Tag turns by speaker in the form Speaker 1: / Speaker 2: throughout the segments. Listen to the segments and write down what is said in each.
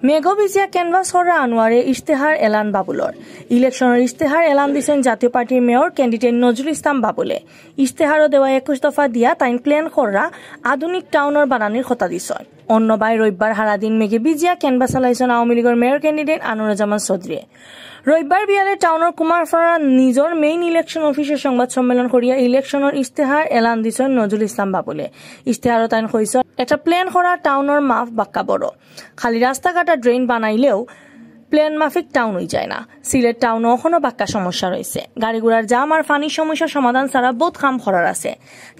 Speaker 1: মেঘবিজিয়া canvas করা আনোয়ারে ইশতেহার এলান বাবুলর ইলেকশনের ইশতেহার এলান দিয়েছেন জাতীয় পার্টির মেয়র ক্যান্ডিডেট নজরুল ইসলাম বাবুলে। ইশতেহারও দেওয়া 21 দফা দিয়া তাইন প্ল্যান করা আধুনিক টাউনের বানানির কথা দিছেন। অন্য বাই রবিবার হারাদিন মেঘবিজিয়া ক্যানভাস চালাইছেন আওয়ামী লীগের মেয়র ক্যান্ডিডেট আনোয়ারুজ্জামান চৌধুরী। রবিবার বিয়ালে টাউনের কুমারপাড়া নিজর মেইন ইলেকশন অফিসের সংবাদ সম্মেলন করিয়া ইলেকশনের ইশতেহার এলান দিছেন নজরুল ইসলাম বাবুলে। ইশতেহারও তাইন কইছ একটা প্ল্যান করা টাউনের মাফ বাক্কা বড়, খালি রাস্তাঘাটা ড্রেন বানাইলেও প্ল্যান মাফিক টাউন হয়ে যায় না। সিলেট টাউনও এখনো বাক্কা সমস্যা রয়েছে, গাড়ি ঘোড়ার জাম আর পানির সমস্যার সমাধান ছাড়া বহুত কাম করার আছে।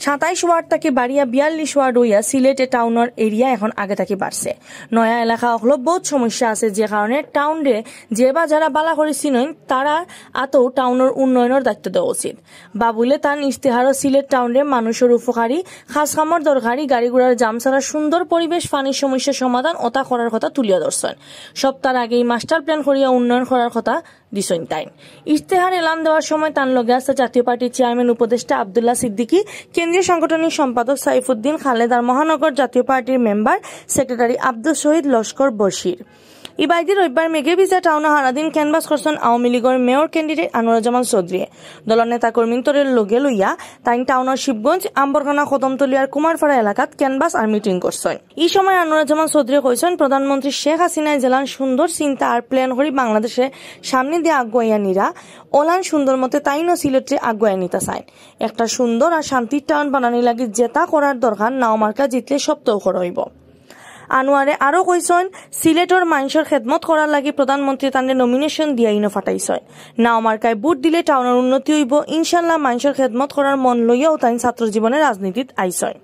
Speaker 1: 27 ওয়ার্ড থেকে বাড়িয়া 42 ওয়ার্ড হইয়া সিলেটে টাউনের এরিয়া এখন আগে থেকে বাড়ছে। নয়া এলাকা হলো বহুত সমস্যা আছে, যে কারণে টাউনে যে বা যারা বালা করে চিনইন তারা আতও টাউনের উন্নয়নের দায়িত্ব দেওয়া উচিত। বাবুলে তার ইশতেহারও সিলেট টাউনে মানুষের উপকারী খাস কামর দরকারি গাড়ি ঘোড়ার জাম ছাড়া সুন্দর পরিবেশ পানির সমস্যার সমাধান ওটা করার কথা তুলিয়া ধরছেন। সপ্তাহ আগেই মাস্টার প্ল্যান করিয়া উন্নয়ন করার কথা দিছেন তাই। ইশতেহার এলান দেওয়ার সময় তার লগে আছে জাতীয় পার্টির চেয়ারম্যান উপদেষ্টা আব্দুল্লাহ সিদ্দিকী, কেন্দ্রীয় সাংগঠনিক সম্পাদক সাইফুদ্দিন খালেদ আর মহানগর জাতীয় পার্টির মেম্বার সেক্রেটারি আব্দুল শহীদ লস্কর বশির। ইবাইদি রবিবার মেঘবিজিয়া টাউনে হারাদিন ক্যানভাস করছেন আওয়ামী লীগের মেয়র ক্যান্ডিডেট আনোয়ারুজ্জামান চৌধুরী। দলের নেতা কর্মীদের লগে লইয়া তাইন টাউনের শিবগঞ্জ, আম্বরখানা, কদমতলী আর কুমারপাড়া এলাকাত ক্যানভাস আর মিটিং করছেন। এই সময় আনোয়ারুজ্জামান চৌধুরী কইছেন প্রধানমন্ত্রী শেখ হাসিনায় জেলান সুন্দর চিন্তা আর প্ল্যান করি বাংলাদেশে সামনে দিয়ে আগুয়াইয়া নিরা ওলান সুন্দর মতে তাইনও সিলেটে আগুয়াই নিতে চায়। একটা সুন্দর আর শান্তির টাউন বানানি লাগি যেটা করার দরকার নাও মার্কা জিতলে সপ্তাহ হইব। আনোয়ারে আরো কইছেন সিলেটর মানুষের খেদমত করার লাগি প্রধানমন্ত্রী তাদের নমিনেশন দিয়া ইনো ফাটাইছেন। নাও মার্কায় বুট দিলে টাউনের উন্নতি হইব, ইনশাল্লাহ মানুষের খেদমত করার মন লইয়াও তাই ছাত্র জীবনে রাজনীতিত আইছেন।